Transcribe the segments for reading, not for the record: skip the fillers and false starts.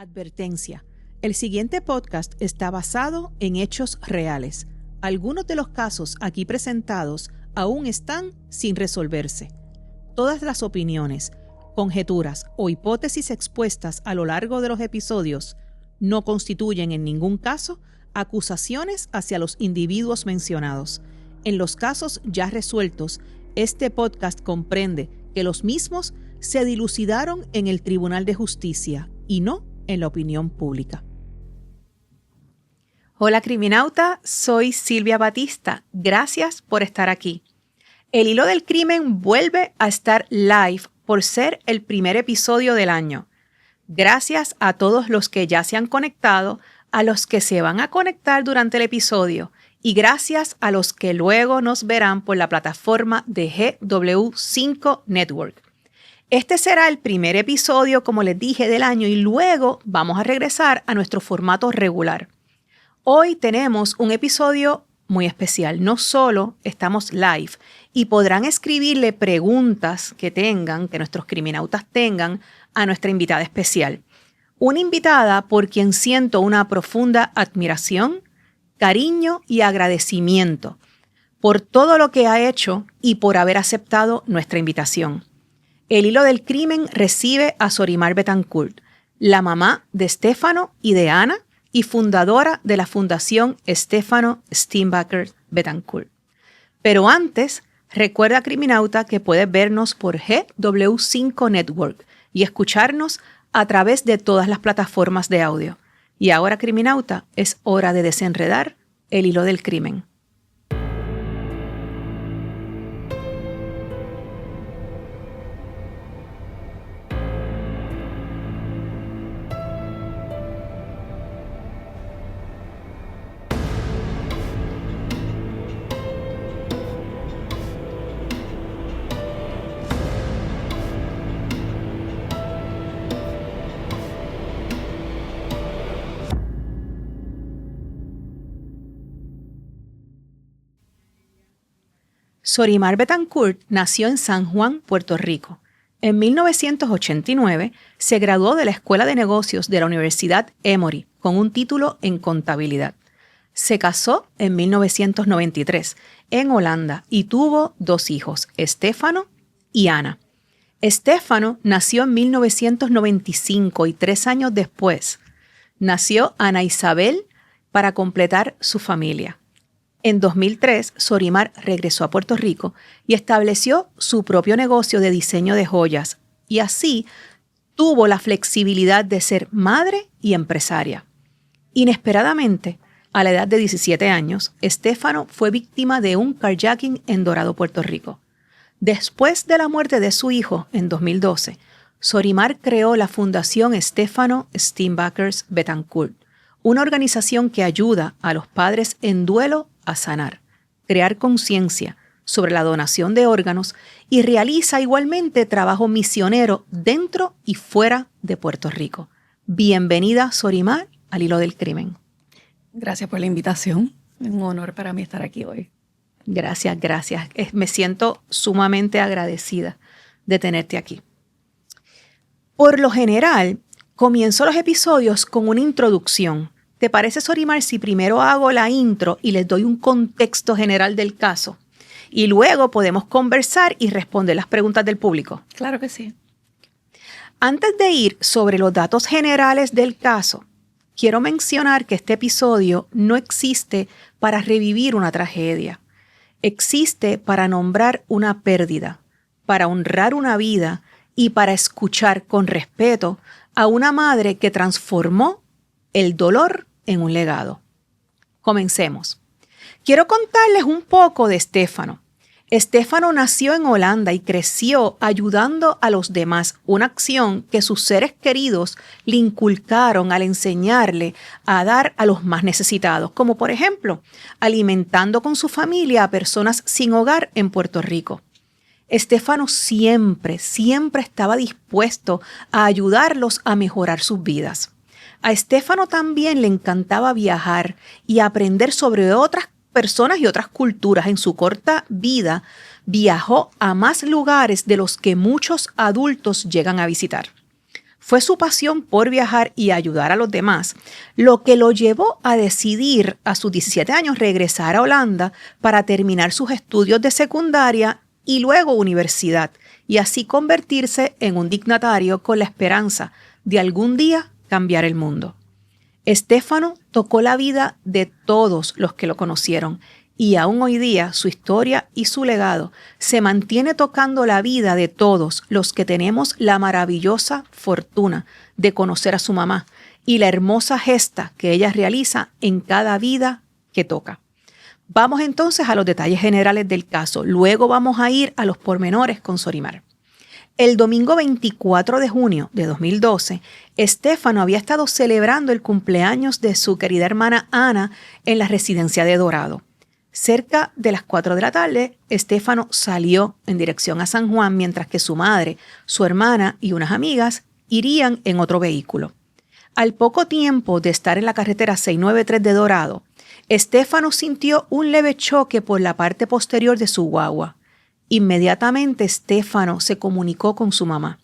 Advertencia. El siguiente podcast está basado en hechos reales. Algunos de los casos aquí presentados aún están sin resolverse. Todas las opiniones, conjeturas o hipótesis expuestas a lo largo de los episodios no constituyen en ningún caso acusaciones hacia los individuos mencionados. En los casos ya resueltos, este podcast comprende que los mismos se dilucidaron en el Tribunal de Justicia y no en la opinión pública. Hola criminauta, soy Silvia Batista. Gracias por estar aquí. El Hilo del Crimen vuelve a estar live por ser el primer episodio del año. Gracias a todos los que ya se han conectado, a los que se van a conectar durante el episodio y gracias a los que luego nos verán por la plataforma de GW5 Network. Este será el primer episodio, como les dije, del año y luego vamos a regresar a nuestro formato regular. Hoy tenemos un episodio muy especial. No solo estamos live y podrán escribirle preguntas que nuestros criminautas tengan a nuestra invitada especial. Una invitada por quien siento una profunda admiración, cariño y agradecimiento por todo lo que ha hecho y por haber aceptado nuestra invitación. El Hilo del Crimen recibe a Sorimar Betancourt, la mamá de Stefano y de Ana y fundadora de la Fundación Stefano Steenbacher Betancourt. Pero antes, recuerda, criminauta, que puedes vernos por GW5 Network y escucharnos a través de todas las plataformas de audio. Y ahora, criminauta, es hora de desenredar el hilo del crimen. Sorimar Betancourt nació en San Juan, Puerto Rico. En 1989 se graduó de la Escuela de Negocios de la Universidad Emory con un título en contabilidad. Se casó en 1993 en Holanda y tuvo 2 hijos, Stefano y Ana. Stefano nació en 1995 y 3 años después nació Ana Isabel para completar su familia. En 2003, Sorimar regresó a Puerto Rico y estableció su propio negocio de diseño de joyas y así tuvo la flexibilidad de ser madre y empresaria. Inesperadamente, a la edad de 17 años, Stefano fue víctima de un carjacking en Dorado, Puerto Rico. Después de la muerte de su hijo en 2012, Sorimar creó la Fundación Stefano Steenbacher Betancourt, una organización que ayuda a los padres en duelo a sanar, crear conciencia sobre la donación de órganos y realiza igualmente trabajo misionero dentro y fuera de Puerto Rico. Bienvenida, Sorimar, al Hilo del Crimen. Gracias por la invitación. Es un honor para mí estar aquí hoy. Gracias. Me siento sumamente agradecida de tenerte aquí. Por lo general, comienzo los episodios con una introducción. ¿Te parece, Sorimar, si primero hago la intro y les doy un contexto general del caso? Y luego podemos conversar y responder las preguntas del público. Claro que sí. Antes de ir sobre los datos generales del caso, quiero mencionar que este episodio no existe para revivir una tragedia. Existe para nombrar una pérdida, para honrar una vida y para escuchar con respeto a una madre que transformó el dolor en un legado. Comencemos. Quiero contarles un poco de Stefano. Stefano nació en Holanda y creció ayudando a los demás, una acción que sus seres queridos le inculcaron al enseñarle a dar a los más necesitados, como por ejemplo, alimentando con su familia a personas sin hogar en Puerto Rico. Stefano siempre estaba dispuesto a ayudarlos a mejorar sus vidas. A Stefano también le encantaba viajar y aprender sobre otras personas y otras culturas. En su corta vida viajó a más lugares de los que muchos adultos llegan a visitar. Fue su pasión por viajar y ayudar a los demás lo que lo llevó a decidir a sus 17 años regresar a Holanda para terminar sus estudios de secundaria y luego universidad, y así convertirse en un dignatario con la esperanza de algún día cambiar el mundo. Stefano tocó la vida de todos los que lo conocieron y aún hoy día su historia y su legado se mantiene tocando la vida de todos los que tenemos la maravillosa fortuna de conocer a su mamá y la hermosa gesta que ella realiza en cada vida que toca. Vamos entonces a los detalles generales del caso. Luego vamos a ir a los pormenores con Sorimar. El domingo 24 de junio de 2012, Stefano había estado celebrando el cumpleaños de su querida hermana Ana en la residencia de Dorado. Cerca de las 4 de la tarde, Stefano salió en dirección a San Juan mientras que su madre, su hermana y unas amigas irían en otro vehículo. Al poco tiempo de estar en la carretera 693 de Dorado, Stefano sintió un leve choque por la parte posterior de su guagua. Inmediatamente Stefano se comunicó con su mamá.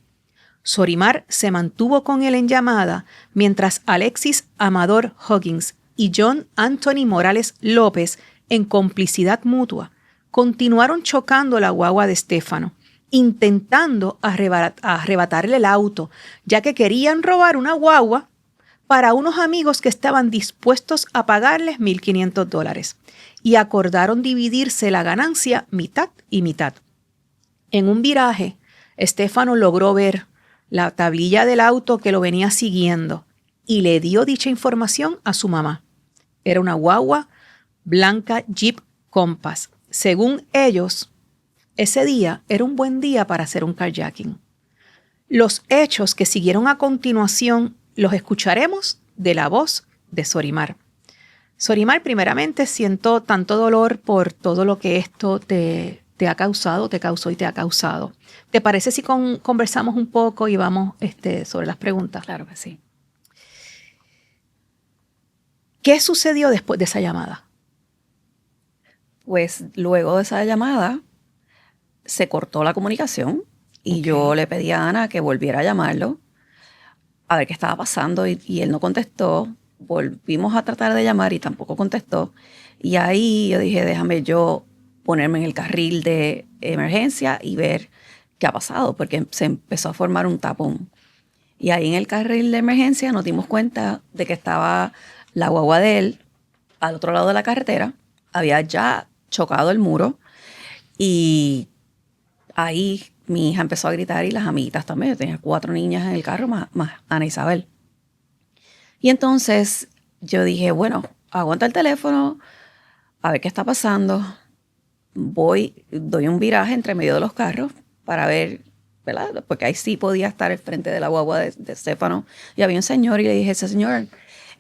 Sorimar se mantuvo con él en llamada mientras Alexis Amador Huggins y John Anthony Morales López, en complicidad mutua, continuaron chocando la guagua de Stefano, intentando arrebatarle el auto, ya que querían robar una guagua para unos amigos que estaban dispuestos a pagarles $1,500 y acordaron dividirse la ganancia mitad y mitad. En un viraje, Stefano logró ver la tablilla del auto que lo venía siguiendo y le dio dicha información a su mamá. Era una guagua blanca Jeep Compass. Según ellos, ese día era un buen día para hacer un carjacking. Los hechos que siguieron a continuación los escucharemos de la voz de Sorimar. Sorimar, primeramente siento tanto dolor por todo lo que esto te ha causado, te causó y te ha causado. ¿Te parece si conversamos un poco y vamos sobre las preguntas? Claro que sí. ¿Qué sucedió después de esa llamada? Pues luego de esa llamada se cortó la comunicación y yo le pedí a Ana que volviera a llamarlo a ver qué estaba pasando y él no contestó. Volvimos a tratar de llamar y tampoco contestó. Y ahí yo dije, déjame yo ponerme en el carril de emergencia y ver qué ha pasado, porque se empezó a formar un tapón. Y ahí en el carril de emergencia nos dimos cuenta de que estaba la guagua de él al otro lado de la carretera, había ya chocado el muro y ahí mi hija empezó a gritar y las amiguitas también. Yo tenía 4 niñas en el carro más Ana Isabel. Y entonces yo dije, bueno, aguanta el teléfono, a ver qué está pasando. Doy un viraje entre medio de los carros para ver, ¿verdad? Porque ahí sí podía estar al frente de la guagua de Stefano. Y había un señor y le dije, ese señor,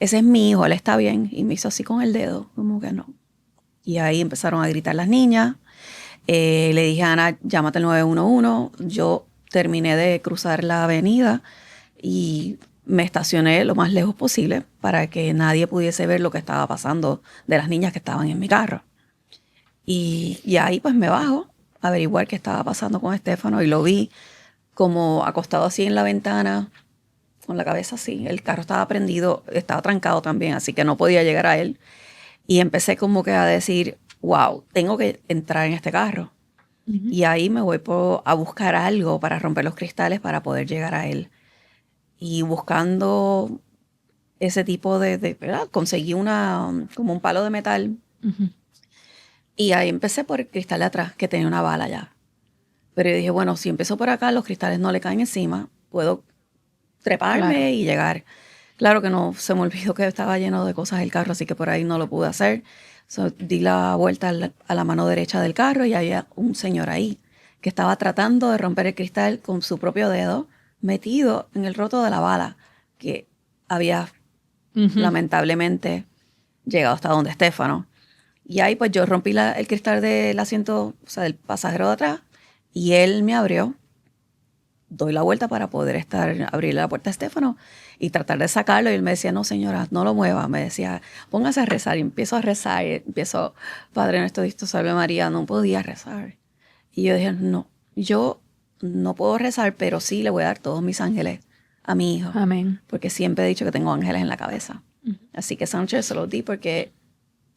ese es mi hijo, él está bien. Y me hizo así con el dedo, como que no. Y ahí empezaron a gritar las niñas. Le dije a Ana, llámate al 911. Yo terminé de cruzar la avenida y me estacioné lo más lejos posible para que nadie pudiese ver lo que estaba pasando de las niñas que estaban en mi carro. Y ahí pues me bajo a averiguar qué estaba pasando con Stefano y lo vi como acostado así en la ventana, con la cabeza así. El carro estaba prendido, estaba trancado también, así que no podía llegar a él. Y empecé como que a decir, wow, tengo que entrar en este carro. Uh-huh. Y ahí me voy a buscar algo para romper los cristales para poder llegar a él. Y buscando ese tipo ¿verdad? Conseguí como un palo de metal. Uh-huh. Y ahí empecé por el cristal de atrás, que tenía una bala ya. Pero yo dije, bueno, si empiezo por acá, los cristales no le caen encima, puedo treparme y llegar. Claro que no, se me olvidó que estaba lleno de cosas el carro, así que por ahí no lo pude hacer. Di la vuelta a la mano derecha del carro y había un señor ahí que estaba tratando de romper el cristal con su propio dedo, metido en el roto de la bala, que había lamentablemente llegado hasta donde Stefano. Y ahí pues yo rompí el cristal del asiento, o sea, del pasajero de atrás, y él me abrió. Doy la vuelta para poder abrirle la puerta a Stefano y tratar de sacarlo. Y él me decía, no señora, no lo mueva. Me decía, póngase a rezar. Y empiezo a rezar. Y empiezo, Padre nuestro, Cristo, salve María. No podía rezar. Y yo dije, no, yo no puedo rezar, pero sí le voy a dar todos mis ángeles a mi hijo. Amén. Porque siempre he dicho que tengo ángeles en la cabeza. Así que esa noche se los di porque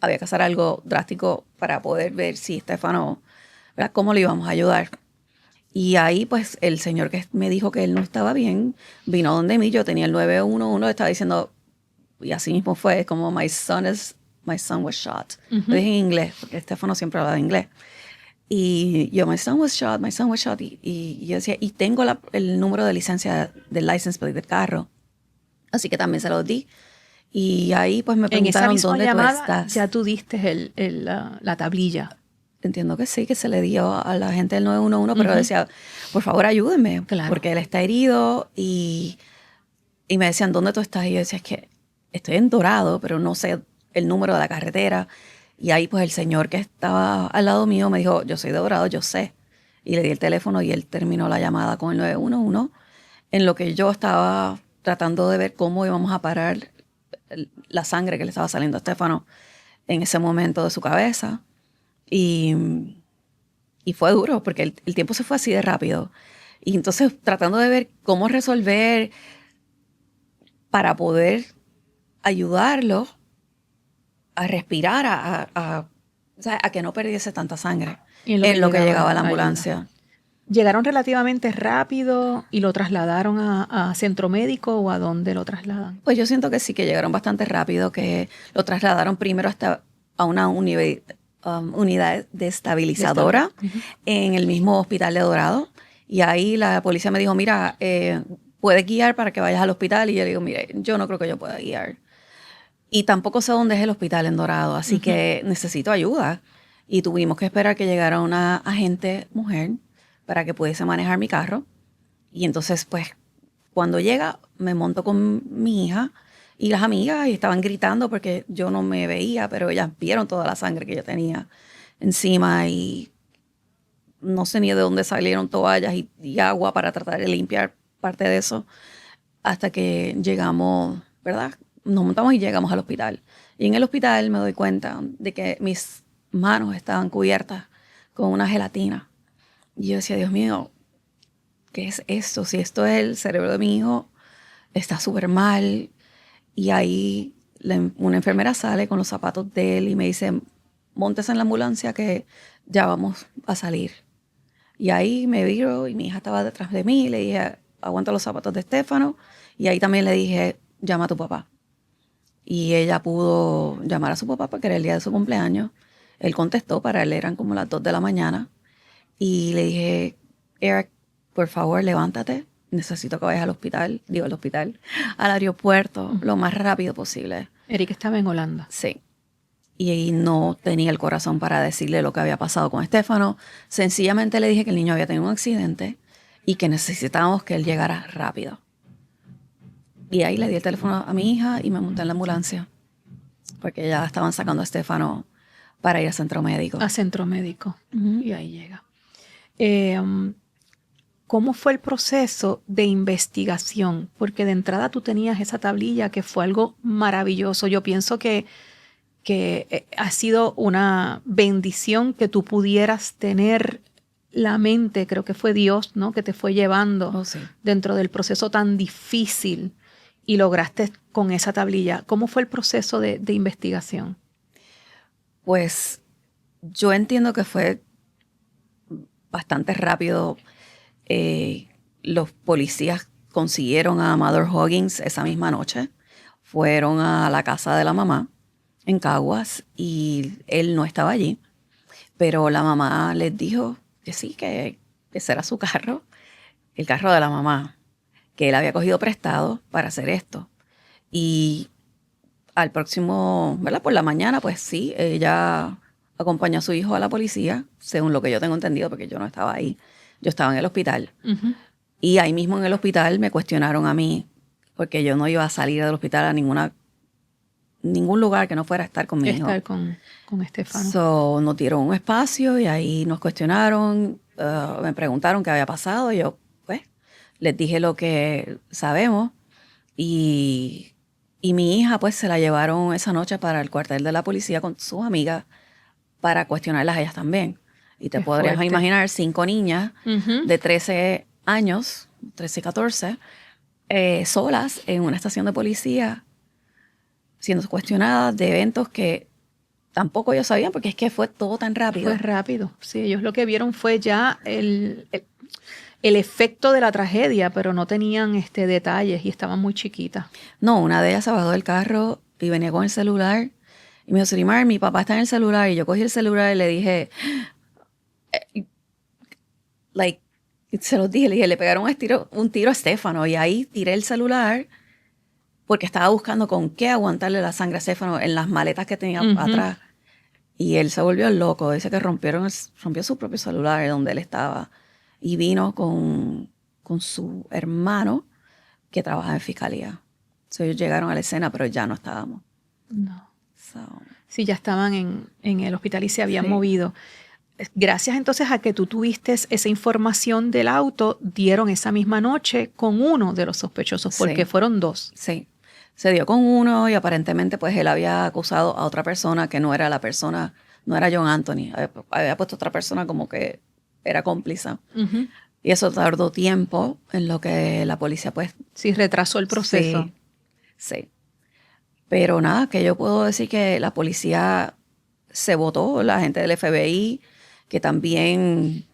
había que hacer algo drástico para poder ver si Estefano, ¿verdad?, cómo le íbamos a ayudar. Y ahí, pues, el señor que me dijo que él no estaba bien, vino donde mí, yo tenía el 911, estaba diciendo, y así mismo fue, como my son was shot. Lo dije en inglés, porque Estefano siempre hablaba inglés. Y yo, my son was shot. Y yo decía, y tengo el número de licencia, del license plate del carro. Así que también se lo di. Y ahí, pues, me preguntaron, en esa ¿dónde llamada, tú estás? ya tú diste la tablilla. Entiendo que sí, que se le dio a la gente del 911, pero decía, por favor, ayúdenme, Claro. porque él está herido. Y me decían, ¿dónde tú estás? Y yo decía, es que estoy en Dorado, pero no sé el número de la carretera. Y ahí, pues, el señor que estaba al lado mío me dijo, yo soy de Dorado, yo sé. Y le di el teléfono y él terminó la llamada con el 911, en lo que yo estaba tratando de ver cómo íbamos a parar la sangre que le estaba saliendo a Estefano en ese momento de su cabeza. Y fue duro, porque el tiempo se fue así de rápido. Y entonces tratando de ver cómo resolver para poder ayudarlo a respirar, o sea, a que no perdiese tanta sangre Y en lo que llegaba a la ayuda. ambulancia. ¿Llegaron relativamente rápido y lo trasladaron a centro médico o a dónde lo trasladan? Pues yo siento que sí, que llegaron bastante rápido, que lo trasladaron primero hasta a una unidad estabilizadora en el mismo hospital de Dorado. Y ahí la policía me dijo, mira, ¿puedes guiar para que vayas al hospital? Y yo le digo, mire, yo no creo que yo pueda guiar. Y tampoco sé dónde es el hospital en Dorado, así que necesito ayuda. Y tuvimos que esperar que llegara una agente mujer para que pudiese manejar mi carro. Y entonces, pues, cuando llega, me monto con mi hija y las amigas y estaban gritando porque yo no me veía, pero ellas vieron toda la sangre que yo tenía encima y no sé ni de dónde salieron toallas y agua para tratar de limpiar parte de eso hasta que llegamos, ¿verdad? Nos montamos y llegamos al hospital. Y en el hospital me doy cuenta de que mis manos estaban cubiertas con una gelatina. Y yo decía, Dios mío, ¿qué es esto? Si esto es el cerebro de mi hijo, está súper mal. Y ahí una enfermera sale con los zapatos de él y me dice, móntese en la ambulancia que ya vamos a salir. Y ahí me viro y mi hija estaba detrás de mí y le dije, aguanta los zapatos de Estefano. Y ahí también le dije, llama a tu papá. Y ella pudo llamar a su papá porque era el día de su cumpleaños. Él contestó, para él eran como las 2 de la mañana. Y le dije, Eric, por favor, levántate. Necesito que vayas al aeropuerto, lo más rápido posible. Eric estaba en Holanda. Sí. Y no tenía el corazón para decirle lo que había pasado con Estefano. Sencillamente le dije que el niño había tenido un accidente y que necesitábamos que él llegara rápido. Y ahí le di el teléfono a mi hija y me monté en la ambulancia. Porque ya estaban sacando a Estefano para ir a centro médico. A centro médico. Y ahí llega. ¿Cómo fue el proceso de investigación? Porque de entrada tú tenías esa tablilla que fue algo maravilloso. Yo pienso que ha sido una bendición que tú pudieras tener la mente, creo que fue Dios, ¿no?, que te fue llevando dentro del proceso tan difícil y lograste con esa tablilla. ¿Cómo fue el proceso de investigación? Pues yo entiendo que fue bastante rápido. Los policías consiguieron a Mother Huggins esa misma noche. Fueron a la casa de la mamá en Caguas y él no estaba allí. Pero la mamá les dijo que sí, que ese era su carro, el carro de la mamá, que él había cogido prestado para hacer esto. Y al próximo, ¿verdad?, por la mañana, pues sí, ella acompañó a su hijo a la policía, según lo que yo tengo entendido, porque yo no estaba ahí. Yo estaba en el hospital. Y ahí mismo en el hospital me cuestionaron a mí, porque yo no iba a salir del hospital a ningún lugar que no fuera a estar con mi hijo. Estar con Estefano. So, nos dieron un espacio y ahí nos cuestionaron, me preguntaron qué había pasado. Y yo, pues, les dije lo que sabemos. Y mi hija, pues, se la llevaron esa noche para el cuartel de la policía con sus amigas para cuestionarlas a ellas también. Y te podrías imaginar 5 niñas de 13 años, 13 y 14, solas en una estación de policía, siendo cuestionadas de eventos que tampoco ellos sabían, porque es que fue todo tan rápido. Fue rápido, sí, ellos lo que vieron fue ya el efecto de la tragedia, pero no tenían detalles y estaban muy chiquitas. No, una de ellas se bajó del carro y venía con el celular y me dijo, Surimar, mi papá está en el celular, y yo cogí el celular y le dije, se los dije, le dije, le pegaron un tiro a Estefano, y ahí tiré el celular porque estaba buscando con qué aguantarle la sangre a Estefano en las maletas que tenía atrás. Y él se volvió loco, dice que rompió su propio celular donde él estaba, y vino con su hermano que trabaja en fiscalía. So, ellos llegaron a la escena, pero ya no estábamos. No. Sí, ya estaban en el hospital y se habían movido. Gracias entonces a que tú tuviste esa información del auto, dieron esa misma noche con uno de los sospechosos, porque fueron dos. Sí, se dio con uno y aparentemente pues él había acusado a otra persona que no era la persona, no era John Anthony, había puesto otra persona como que era cómplice. Y eso tardó tiempo en lo que la policía pues... Sí, retrasó el proceso. Sí. Pero nada, que yo puedo decir que la policía se votó, la gente del FBI, que también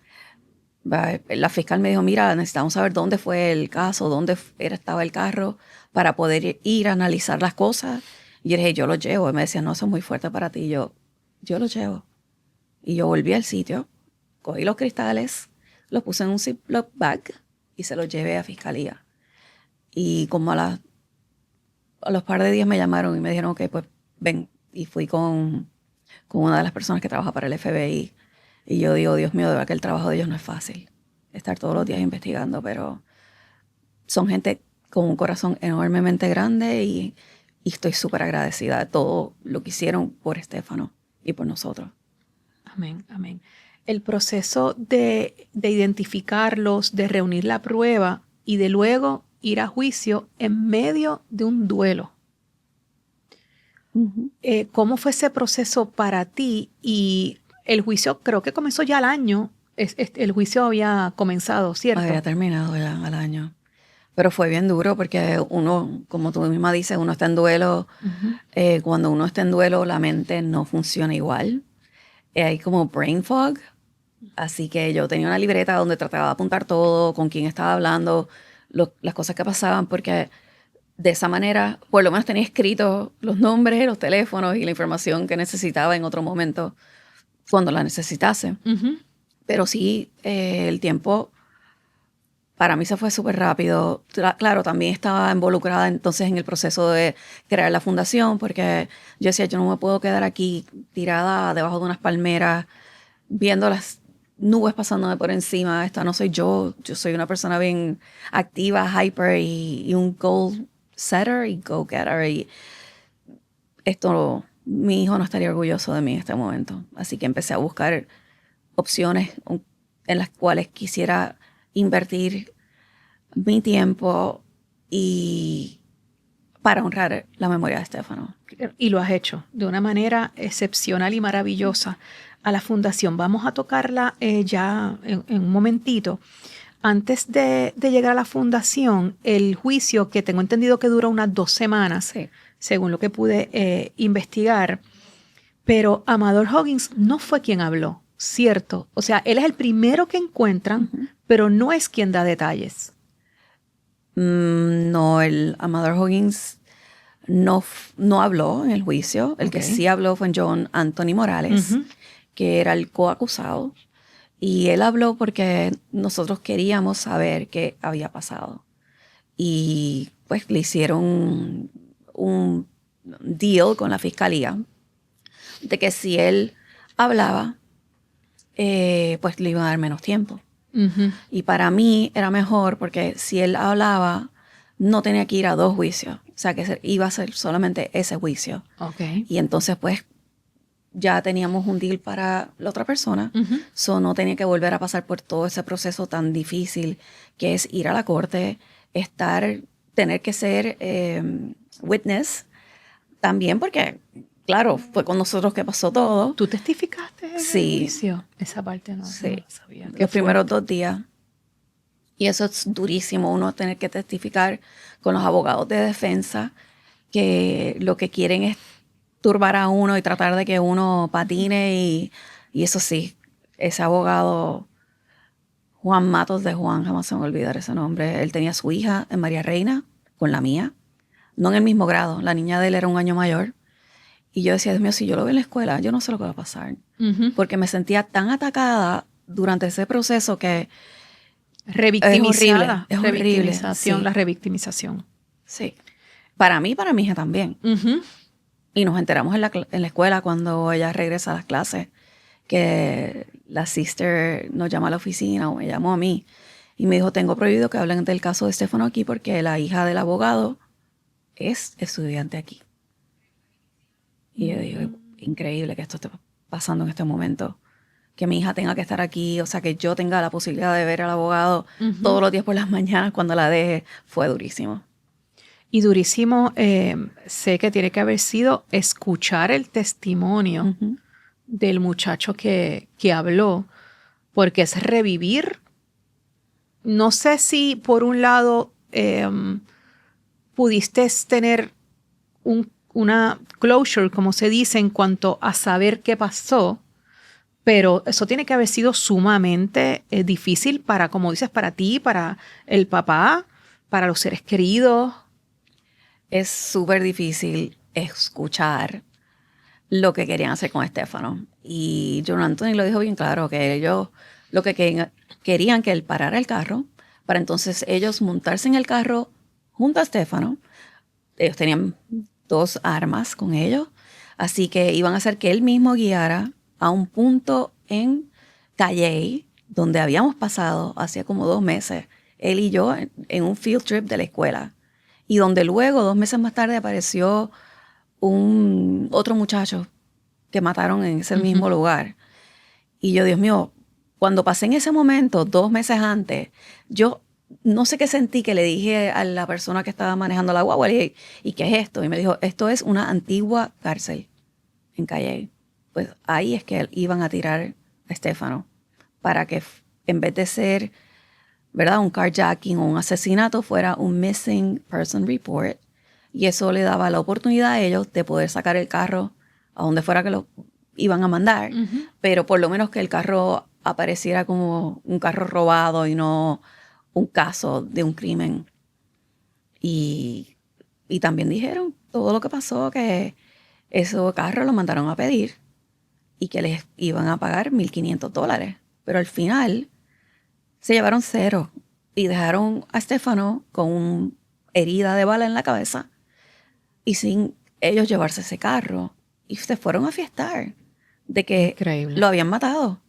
la fiscal me dijo, mira, necesitamos saber dónde fue el caso, dónde estaba el carro, para poder ir a analizar las cosas. Y yo dije, yo lo llevo. Y me decía, no, eso es muy fuerte para ti. Y yo lo llevo. Y yo volví al sitio, cogí los cristales, los puse en un Ziploc bag y se los llevé a fiscalía. Y como a los par de días me llamaron y me dijeron, ok, pues ven. Y fui con una de las personas que trabaja para el FBI. Y yo digo, Dios mío, de verdad que el trabajo de ellos no es fácil. Estar todos los días investigando, pero son gente con un corazón enormemente grande y estoy súper agradecida de todo lo que hicieron por Estefano y por nosotros. Amén, amén. El proceso de identificarlos, de reunir la prueba y de luego ir a juicio en medio de un duelo. ¿Cómo fue ese proceso para ti? Y el juicio creo que comenzó ya al año. El juicio había comenzado, ¿cierto? Había terminado ya al año. Pero fue bien duro porque uno, como tú misma dices, uno está en duelo. Cuando uno está en duelo, la mente no funciona igual. Hay como brain fog. Así que yo tenía una libreta donde trataba de apuntar todo, con quién estaba hablando, las cosas que pasaban, porque de esa manera, por lo menos tenía escritos los nombres, los teléfonos y la información que necesitaba en otro momento, cuando la necesitase. Pero sí, el tiempo para mí se fue súper rápido. Claro, también estaba involucrada entonces en el proceso de crear la fundación, porque yo decía, yo no me puedo quedar aquí tirada debajo de unas palmeras, viendo las nubes pasándome por encima. Esta no soy yo. Yo soy una persona bien activa, hyper y un goal setter y go getter. Y mi hijo no estaría orgulloso de mí en este momento. Así que empecé a buscar opciones en las cuales quisiera invertir mi tiempo y para honrar la memoria de Estefano. Y lo has hecho de una manera excepcional y maravillosa. A la fundación vamos a tocarla ya en un momentito. Antes de llegar a la fundación, el juicio, que tengo entendido que dura unas 2 semanas, sí, según lo que pude investigar, pero Amador Huggins no fue quien habló, ¿cierto? O sea, él es el primero que encuentran, pero no es quien da detalles. No, el Amador Huggins no habló en el juicio. El que sí habló fue John Anthony Morales, que era el coacusado. Y él habló porque nosotros queríamos saber qué había pasado. Y pues le hicieron un deal con la fiscalía de que si él hablaba, pues le iban a dar menos tiempo. Y para mí era mejor porque si él hablaba, no tenía que ir a 2 juicios. O sea, que iba a ser solamente ese juicio. Y entonces, pues, ya teníamos un deal para la otra persona. So, no tenía que volver a pasar por todo ese proceso tan difícil que es ir a la corte, tener que ser witness también, porque, claro, fue con nosotros que pasó todo. ¿Tú testificaste en el juicio? Esa parte no, sí, no sabía. Los primeros 2 días. Y eso es durísimo, uno tener que testificar con los abogados de defensa que lo que quieren es turbar a uno y tratar de que uno patine y eso sí, ese abogado Juan Matos de Juan, jamás se me va a olvidar ese nombre. Él tenía a su hija en María Reina con la mía, no en el mismo grado, la niña de él era un año mayor. Y yo decía, Dios mío, si yo lo veo en la escuela, yo no sé lo que va a pasar. Porque me sentía tan atacada durante ese proceso que Revictimizada. es horrible. Revictimización, Sí. la revictimización. Sí. Para mí, para mi hija también. Y nos enteramos en la escuela cuando ella regresa a las clases que la sister nos llama a la oficina o me llamó a mí y me dijo, tengo prohibido que hablen del caso de Estefano aquí porque la hija del abogado es estudiante aquí. Y yo digo, increíble que esto esté pasando en este momento. Que mi hija tenga que estar aquí, o sea, que yo tenga la posibilidad de ver al abogado todos los días por las mañanas cuando la deje, fue durísimo. Y durísimo, sé que tiene que haber sido escuchar el testimonio del muchacho que habló, porque es revivir. No sé si por un lado pudiste tener una closure, como se dice, en cuanto a saber qué pasó, pero eso tiene que haber sido sumamente difícil para, como dices, para ti, para el papá, para los seres queridos. Es súper difícil escuchar lo que querían hacer con Estefano. Y John Anthony lo dijo bien claro, que ellos lo que querían que él parara el carro, para entonces ellos montarse en el carro junto a Estefano. Ellos tenían 2 armas con ellos, así que iban a hacer que él mismo guiara a un punto en Calley, donde habíamos pasado hacía como 2 meses, él y yo, en un field trip de la escuela. Y donde luego, 2 meses más tarde, apareció otro muchacho que mataron en ese mismo lugar. Y yo, Dios mío, cuando pasé en ese momento, 2 meses antes, yo no sé qué sentí, que le dije a la persona que estaba manejando la guagua, le dije, ¿y qué es esto? Y me dijo, esto es una antigua cárcel en Calley. Pues ahí es que iban a tirar a Estefano para que en vez de ser, ¿verdad?, un carjacking o un asesinato, fuera un missing person report. Y eso le daba la oportunidad a ellos de poder sacar el carro a donde fuera que lo iban a mandar, pero por lo menos que el carro apareciera como un carro robado y no un caso de un crimen. Y también dijeron todo lo que pasó, que ese carro lo mandaron a pedir y que les iban a pagar $1,500. Pero al final se llevaron 0 y dejaron a Estefano con una herida de bala en la cabeza y sin ellos llevarse ese carro. Y se fueron a fiestar de que Increíble. lo habían matado.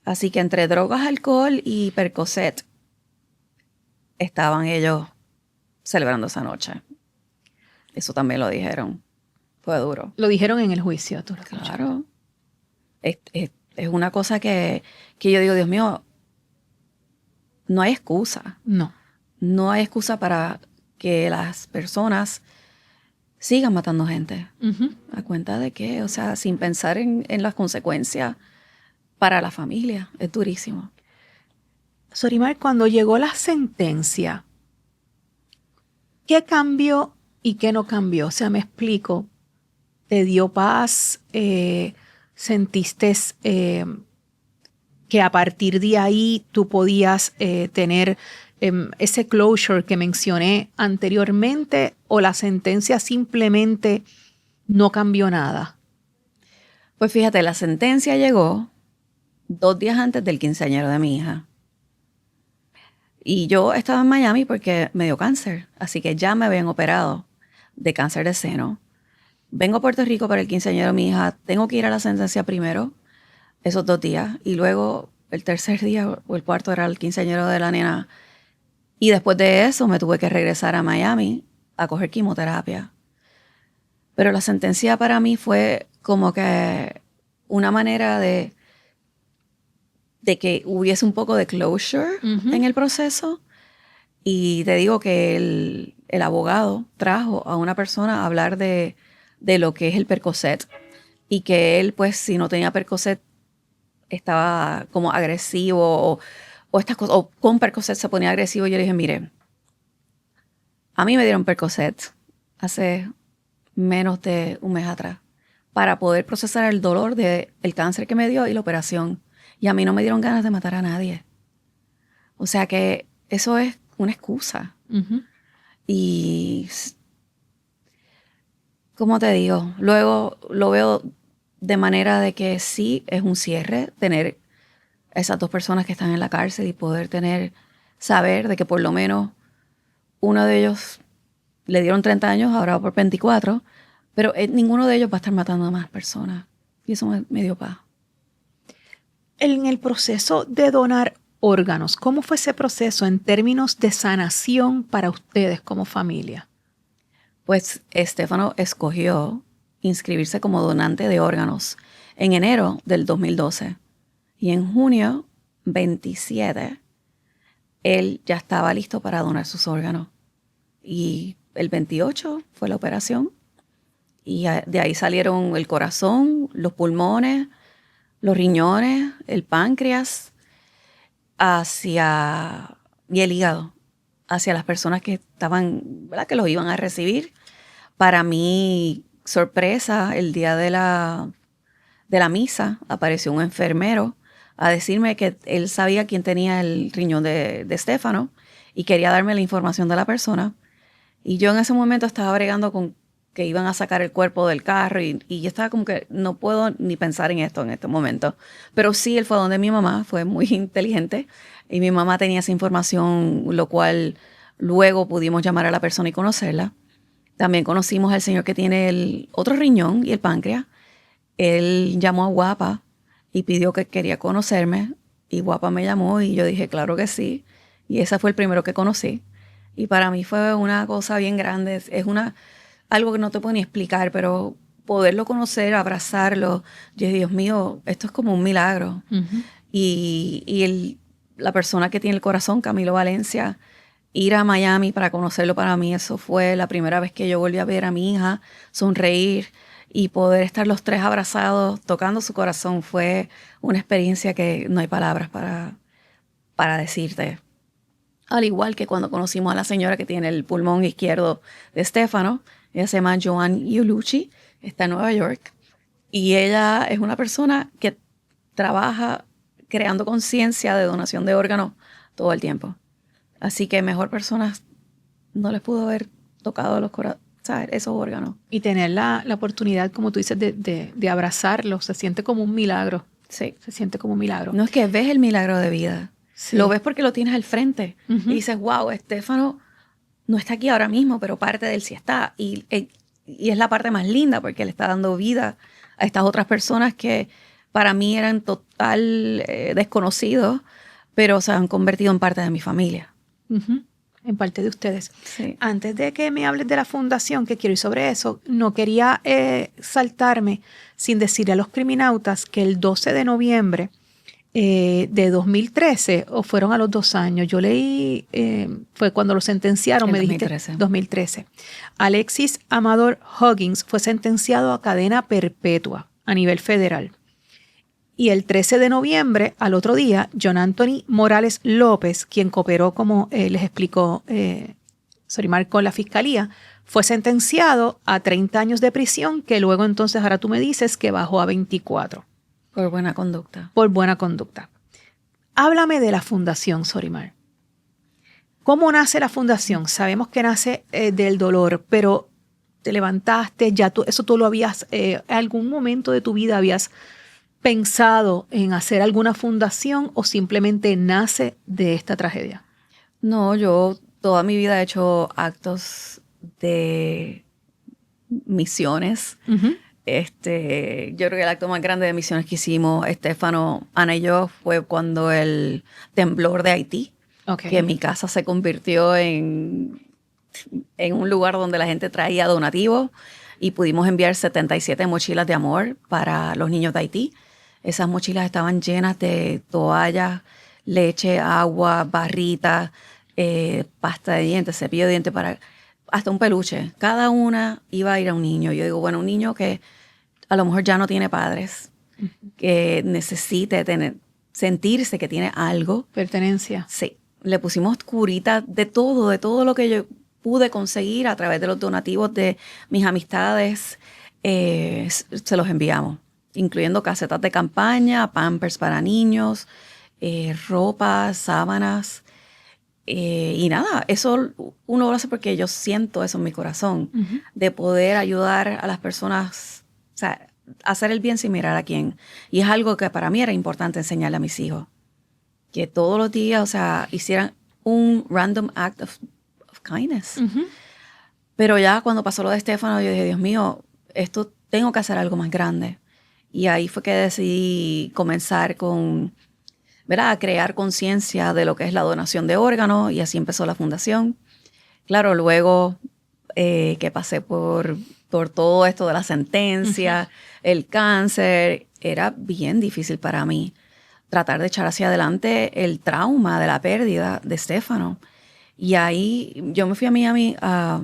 Así que entre drogas, alcohol y Percocet estaban ellos celebrando esa noche. Eso también lo dijeron. Fue duro. Lo dijeron en el juicio, tú lo escuchaste. Claro. Es una cosa que yo digo, Dios mío, no hay excusa. No. No hay excusa para que las personas sigan matando gente. ¿A cuenta de qué? O sea, sin pensar en las consecuencias para la familia. Es durísimo. Sorimar, cuando llegó la sentencia, ¿qué cambió y qué no cambió? O sea, me explico. ¿Te dio paz? ¿Sentiste que a partir de ahí tú podías tener ese closure que mencioné anteriormente, o la sentencia simplemente no cambió nada? Pues fíjate, la sentencia llegó 2 días antes del quinceañero de mi hija. Y yo estaba en Miami porque me dio cáncer, así que ya me habían operado de cáncer de seno. Vengo a Puerto Rico para el quinceañero de mi hija, tengo que ir a la sentencia primero, esos 2 días, y luego el tercer día o el cuarto era el quinceañero de la nena. Y después de eso me tuve que regresar a Miami a coger quimioterapia. Pero la sentencia para mí fue como que una manera de que hubiese un poco de closure en el proceso. Y te digo que el abogado trajo a una persona a hablar de lo que es el Percocet. Y que él, pues, si no tenía Percocet, estaba como agresivo o estas cosas, o con Percocet se ponía agresivo. Yo le dije, mire, a mí me dieron Percocet hace menos de un mes atrás para poder procesar el dolor del cáncer que me dio y la operación. Y a mí no me dieron ganas de matar a nadie. O sea que eso es una excusa. Ujú. Y, como te digo, luego lo veo de manera de que sí es un cierre tener esas dos personas que están en la cárcel y poder saber de que por lo menos uno de ellos le dieron 30 años, ahora va por 24, pero ninguno de ellos va a estar matando a más personas. Y eso me dio paz. En el proceso de donar órganos, ¿cómo fue ese proceso en términos de sanación para ustedes como familia? Pues Estefano escogió inscribirse como donante de órganos en enero del 2012. Y en junio 27, él ya estaba listo para donar sus órganos. Y el 28 fue la operación. Y de ahí salieron el corazón, los pulmones, los riñones, el páncreas, y el hígado, hacia las personas que estaban, ¿verdad?, que los iban a recibir. Para mi sorpresa, el día de la misa, apareció un enfermero a decirme que él sabía quién tenía el riñón de Estefano y quería darme la información de la persona. Y yo en ese momento estaba bregando con que iban a sacar el cuerpo del carro y yo estaba como que no puedo ni pensar en esto en este momento. Pero sí, él fue donde mi mamá, fue muy inteligente y mi mamá tenía esa información, lo cual luego pudimos llamar a la persona y conocerla. También conocimos al señor que tiene el otro riñón y el páncreas. Él llamó a Guapa y pidió que quería conocerme y Guapa me llamó y yo dije, claro que sí. Y ese fue el primero que conocí. Y para mí fue una cosa bien grande. Es algo que no te puedo ni explicar, pero poderlo conocer, abrazarlo, yo dije, Dios mío, esto es como un milagro. Uh-huh. Y la persona que tiene el corazón, Camilo Valencia, ir a Miami para conocerlo, para mí eso fue la primera vez que yo volví a ver a mi hija sonreír y poder estar los tres abrazados, tocando su corazón, fue una experiencia que no hay palabras para decirte. Al igual que cuando conocimos a la señora que tiene el pulmón izquierdo de Estefano, ella se llama Joan Iulucci, está en Nueva York, y ella es una persona que trabaja creando conciencia de donación de órganos todo el tiempo. Así que mejor personas no les pudo haber tocado esos órganos. Y tener la oportunidad, como tú dices, de abrazarlo, se siente como un milagro. Sí. Se siente como un milagro. No es que ves el milagro de vida. Sí. Lo ves porque lo tienes al frente. Uh-huh. Y dices, wow, Estefano no está aquí ahora mismo, pero parte de él sí está. Y es la parte más linda porque él está dando vida a estas otras personas que para mí eran total desconocidos, pero se han convertido en parte de mi familia. Uh-huh. En parte de ustedes. Sí. Antes de que me hables de la fundación, que quiero ir sobre eso, no quería saltarme sin decirle a los criminautas que el 12 de noviembre de 2013, o fueron a los 2 años, yo leí, fue cuando lo sentenciaron, me dijiste, 2013. Alexis Amador Huggins fue sentenciado a cadena perpetua a nivel federal. Y el 13 de noviembre, al otro día, John Anthony Morales López, quien cooperó, como les explicó Sorimar, con la fiscalía, fue sentenciado a 30 años de prisión, que luego entonces, ahora tú me dices, que bajó a 24. Por buena conducta. Por buena conducta. Háblame de la fundación, Sorimar. ¿Cómo nace la fundación? Sabemos que nace del dolor, pero te levantaste, ya eso tú lo habías, en algún momento de tu vida habías pensado en hacer alguna fundación o simplemente nace de esta tragedia? No, yo toda mi vida he hecho actos de misiones. Uh-huh. Yo creo que el acto más grande de misiones que hicimos, Estefano, Ana y yo, fue cuando el temblor de Haití, okay, que mi casa se convirtió en un lugar donde la gente traía donativos y pudimos enviar 77 mochilas de amor para los niños de Haití. Esas mochilas estaban llenas de toallas, leche, agua, barritas, pasta de dientes, cepillo de dientes, hasta un peluche. Cada una iba a ir a un niño. Yo digo, bueno, un niño que a lo mejor ya no tiene padres, que necesite sentirse que tiene algo. Pertenencia. Sí, le pusimos curitas de todo lo que yo pude conseguir a través de los donativos de mis amistades, se los enviamos, incluyendo casetas de campaña, pampers para niños, ropa, sábanas, y nada, eso uno lo hace porque yo siento eso en mi corazón, de poder ayudar a las personas, o sea, hacer el bien sin mirar a quién. Y es algo que para mí era importante enseñarle a mis hijos, que todos los días, o sea, hicieran un random act of kindness. Pero ya cuando pasó lo de Estefano, yo dije, Dios mío, esto tengo que hacer algo más grande. Y ahí fue que decidí comenzar con, ¿verdad?, a crear conciencia de lo que es la donación de órganos, y así empezó la fundación. Claro, luego que pasé por todo esto de la sentencia, el cáncer, era bien difícil para mí tratar de echar hacia adelante el trauma de la pérdida de Estefano. Y ahí yo me fui a Miami a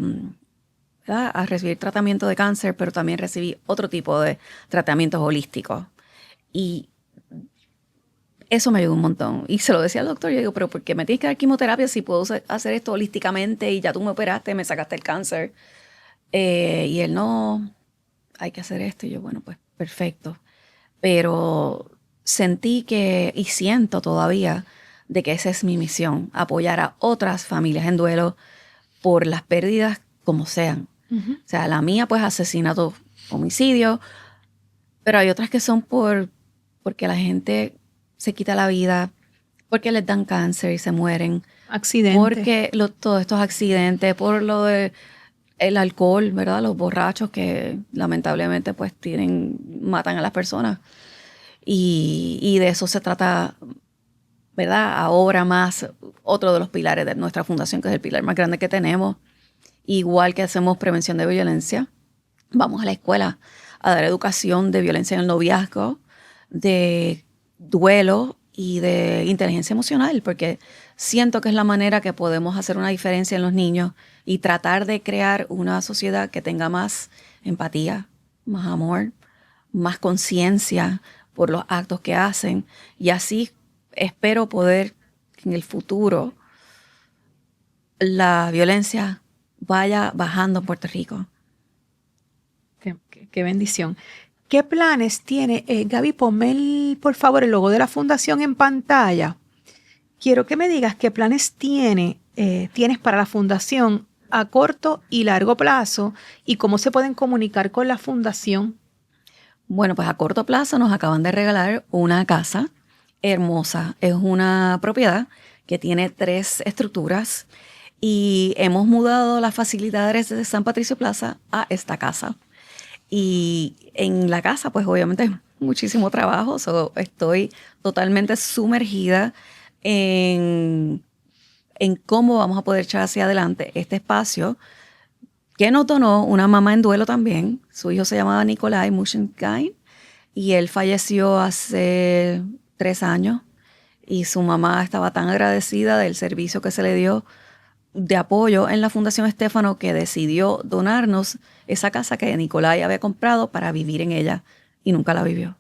recibir tratamiento de cáncer, pero también recibí otro tipo de tratamientos holísticos. Y eso me ayudó un montón. Y se lo decía al doctor, yo digo, pero ¿por qué me tienes que dar quimioterapia si puedo hacer esto holísticamente y ya tú me operaste, me sacaste el cáncer? Y él, no, hay que hacer esto. Y yo, bueno, pues perfecto. Pero sentí que, y siento todavía, de que esa es mi misión, apoyar a otras familias en duelo por las pérdidas como sean. O sea, la mía, pues, asesinato, homicidio, pero hay otras que son porque la gente se quita la vida, porque les dan cáncer y se mueren. Accidentes. Porque todos estos accidentes, por lo de el alcohol, ¿verdad? Los borrachos que lamentablemente pues matan a las personas. Y de eso se trata, ¿verdad? Ahora más otro de los pilares de nuestra fundación, que es el pilar más grande que tenemos. Igual que hacemos prevención de violencia, vamos a la escuela a dar educación de violencia en el noviazgo, de duelo y de inteligencia emocional, porque siento que es la manera que podemos hacer una diferencia en los niños y tratar de crear una sociedad que tenga más empatía, más amor, más conciencia por los actos que hacen. Y así espero poder en el futuro la violencia vaya bajando en Puerto Rico. Qué bendición. ¿Qué planes tiene? Gaby, ponme por favor el logo de la fundación en pantalla. Quiero que me digas qué planes tienes para la fundación a corto y largo plazo y cómo se pueden comunicar con la fundación. Bueno, pues a corto plazo nos acaban de regalar una casa hermosa. Es una propiedad que tiene 3 estructuras y hemos mudado las facilidades de San Patricio Plaza a esta casa. Y en la casa, pues obviamente muchísimo trabajo. Estoy totalmente sumergida en cómo vamos a poder echar hacia adelante este espacio que nos donó una mamá en duelo también. Su hijo se llamaba Nikolai Mushenkain y él falleció hace 3 años. Y su mamá estaba tan agradecida del servicio que se le dio de apoyo en la Fundación Estefano que decidió donarnos esa casa que Nikolai había comprado para vivir en ella y nunca la vivió.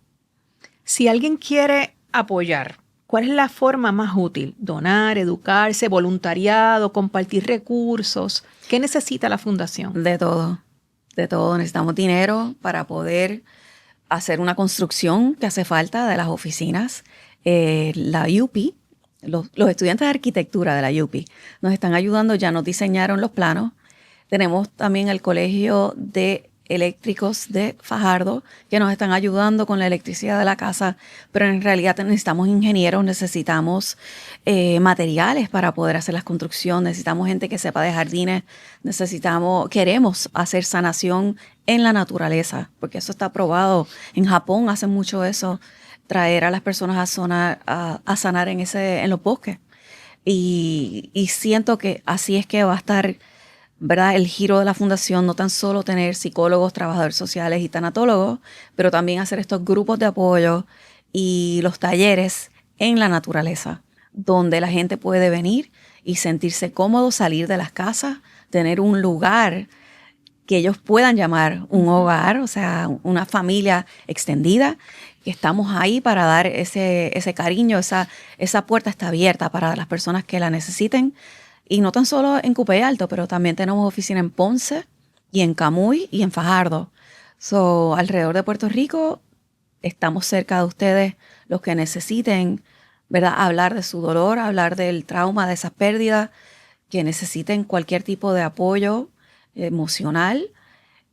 Si alguien quiere apoyar, ¿cuál es la forma más útil? ¿Donar, educarse, voluntariado, compartir recursos? ¿Qué necesita la fundación? De todo. Necesitamos dinero para poder hacer una construcción que hace falta de las oficinas. La UPI, los estudiantes de arquitectura de la UPI nos están ayudando, ya nos diseñaron los planos. Tenemos también el Colegio de Eléctricos de Fajardo, que nos están ayudando con la electricidad de la casa, pero en realidad necesitamos ingenieros, necesitamos materiales para poder hacer las construcciones, necesitamos gente que sepa de jardines, queremos hacer sanación en la naturaleza, porque eso está probado. En Japón hacen mucho eso, traer a las personas a sanar en los bosques. Y siento que así es que va a estar, ¿verdad?, el giro de la fundación, no tan solo tener psicólogos, trabajadores sociales y tanatólogos, pero también hacer estos grupos de apoyo y los talleres en la naturaleza, donde la gente puede venir y sentirse cómodo, salir de las casas, tener un lugar que ellos puedan llamar un hogar, o sea, una familia extendida, que estamos ahí para dar ese cariño, esa puerta está abierta para las personas que la necesiten. Y no tan solo en Cupey Alto, pero también tenemos oficina en Ponce y en Camuy y en Fajardo. So, alrededor de Puerto Rico estamos cerca de ustedes, los que necesiten, ¿verdad?, hablar de su dolor, hablar del trauma, de esas pérdidas, que necesiten cualquier tipo de apoyo emocional.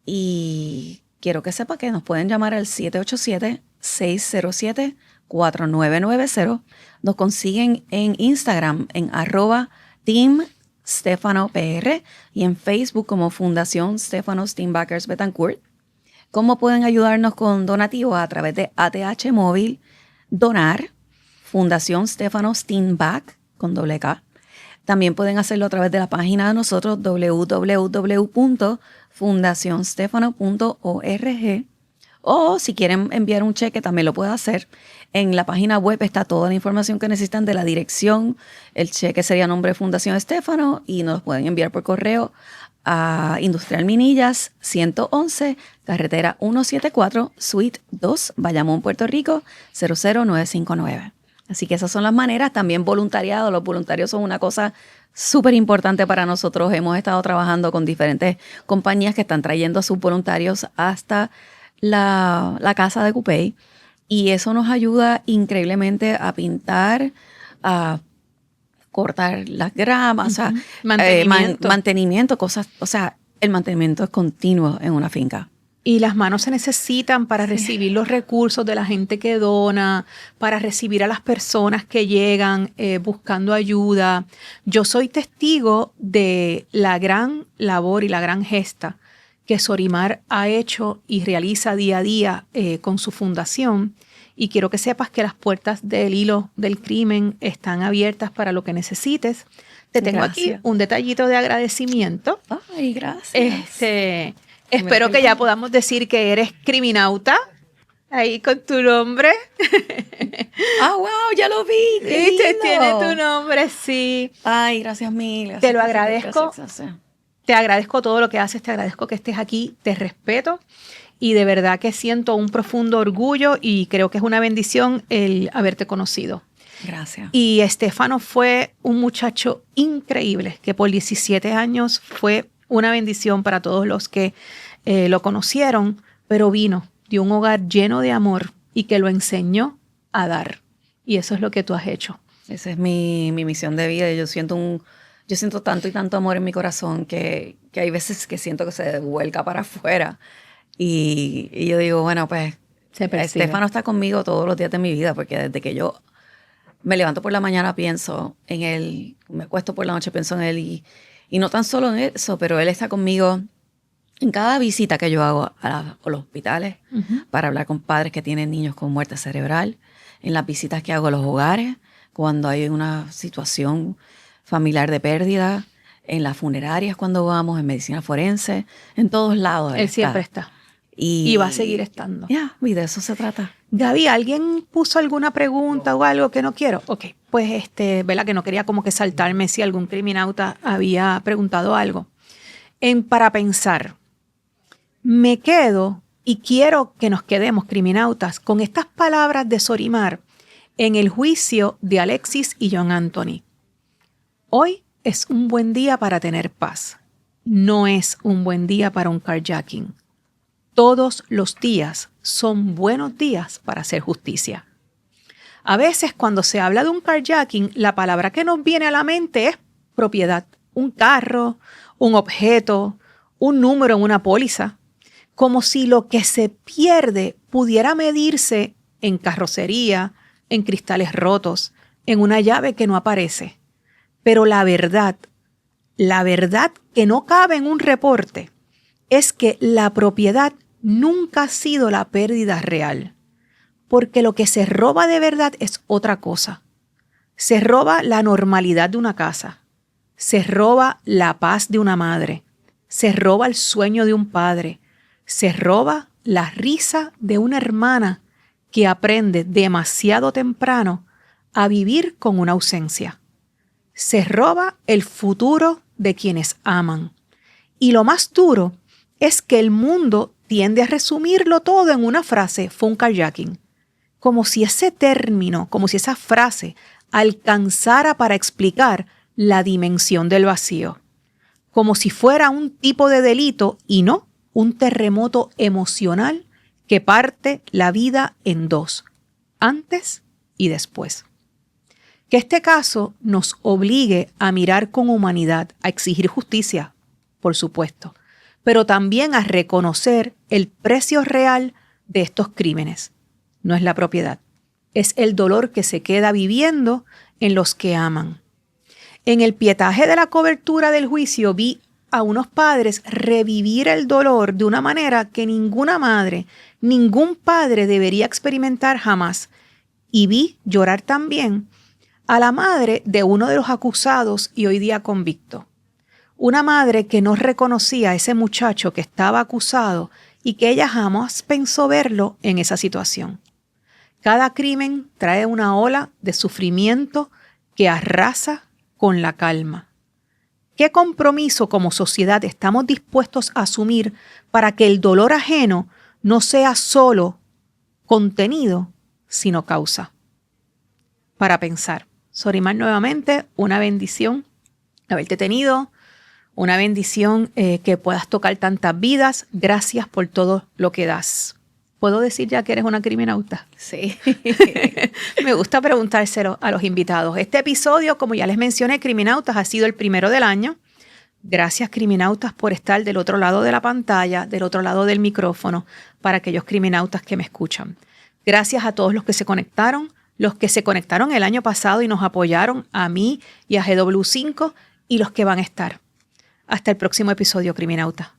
Y quiero que sepa que nos pueden llamar al 787-607-4990. Nos consiguen en Instagram en @Team Stefano PR y en Facebook como Fundación Stefano Steenbackers Betancourt. ¿Cómo pueden ayudarnos con donativos? A través de ATH Móvil, Donar, Fundación Stefano Steenback, con $K. También pueden hacerlo a través de la página de nosotros, www.fundacionstefano.org. O si quieren enviar un cheque, también lo pueden hacer. En la página web está toda la información que necesitan de la dirección. El cheque sería a nombre de Fundación Stefano y nos pueden enviar por correo a Industrial Minillas, 111, carretera 174, Suite 2, Bayamón, Puerto Rico, 00959. Así que esas son las maneras. También voluntariado. Los voluntarios son una cosa súper importante para nosotros. Hemos estado trabajando con diferentes compañías que están trayendo a sus voluntarios hasta la casa de Cupey. Y eso nos ayuda increíblemente a pintar, a cortar las gramas, mantenimiento, cosas. O sea, el mantenimiento es continuo en una finca. Y las manos se necesitan para recibir los recursos de la gente que dona, para recibir a las personas que llegan buscando ayuda. Yo soy testigo de la gran labor y la gran gesta que Sorimar ha hecho y realiza día a día con su fundación. Y quiero que sepas que las puertas del hilo del crimen están abiertas para lo que necesites. Te tengo aquí un detallito de agradecimiento. Ay, gracias. Espero que ya podamos decir que eres criminauta. Ahí con tu nombre. Wow, ya lo vi. Tiene tu nombre, sí. Ay, gracias mil. Te lo agradezco. Te agradezco todo lo que haces, te agradezco que estés aquí, te respeto y de verdad que siento un profundo orgullo y creo que es una bendición el haberte conocido. Gracias. Y Stefano fue un muchacho increíble que por 17 años fue una bendición para todos los que lo conocieron, pero vino de un hogar lleno de amor y que lo enseñó a dar. Y eso es lo que tú has hecho. Esa es mi misión de vida. Yo siento tanto y tanto amor en mi corazón que hay veces que siento que se vuelca para afuera. Y yo digo, bueno, pues Stefano está conmigo todos los días de mi vida, porque desde que yo me levanto por la mañana pienso en él, me acuesto por la noche pienso en él y no tan solo en eso, pero él está conmigo en cada visita que yo hago a los hospitales para hablar con padres que tienen niños con muerte cerebral, en las visitas que hago a los hogares, cuando hay una situación familiar de pérdida, en las funerarias cuando vamos, en medicina forense, en todos lados. Él siempre está. Y va a seguir estando. Y de eso se trata. Gaby, ¿alguien puso alguna pregunta o algo que no quiero? Ok, pues ¿verdad? Que no quería como que saltarme si algún criminauta había preguntado algo. Para pensar, me quedo y quiero que nos quedemos, criminautas, con estas palabras de Sorimar en el juicio de Alexis y John Anthony. Hoy es un buen día para tener paz. No es un buen día para un carjacking. Todos los días son buenos días para hacer justicia. A veces cuando se habla de un carjacking, la palabra que nos viene a la mente es propiedad. Un carro, un objeto, un número en una póliza. Como si lo que se pierde pudiera medirse en carrocería, en cristales rotos, en una llave que no aparece. Pero la verdad que no cabe en un reporte es que la propiedad nunca ha sido la pérdida real, porque lo que se roba de verdad es otra cosa. Se roba la normalidad de una casa, se roba la paz de una madre, se roba el sueño de un padre, se roba la risa de una hermana que aprende demasiado temprano a vivir con una ausencia. Se roba el futuro de quienes aman. Y lo más duro es que el mundo tiende a resumirlo todo en una frase, fue un carjacking. Como si ese término, como si esa frase alcanzara para explicar la dimensión del vacío. Como si fuera un tipo de delito y no un terremoto emocional que parte la vida en dos, antes y después. Que este caso nos obligue a mirar con humanidad, a exigir justicia, por supuesto, pero también a reconocer el precio real de estos crímenes. No es la propiedad, es el dolor que se queda viviendo en los que aman. En el pietaje de la cobertura del juicio vi a unos padres revivir el dolor de una manera que ninguna madre, ningún padre debería experimentar jamás. Y vi llorar también a la madre de uno de los acusados y hoy día convicto. Una madre que no reconocía a ese muchacho que estaba acusado y que ella jamás pensó verlo en esa situación. Cada crimen trae una ola de sufrimiento que arrasa con la calma. ¿Qué compromiso como sociedad estamos dispuestos a asumir para que el dolor ajeno no sea solo contenido, sino causa? Para pensar. Sorimar, nuevamente, una bendición haberte tenido, una bendición que puedas tocar tantas vidas. Gracias por todo lo que das. ¿Puedo decir ya que eres una criminauta? Sí. Me gusta preguntárselo a los invitados. Este episodio, como ya les mencioné, Criminautas, ha sido el primero del año. Gracias, criminautas, por estar del otro lado de la pantalla, del otro lado del micrófono, para aquellos criminautas que me escuchan. Gracias a todos los que se conectaron el año pasado y nos apoyaron, a mí y a GW5, y los que van a estar. Hasta el próximo episodio, criminauta.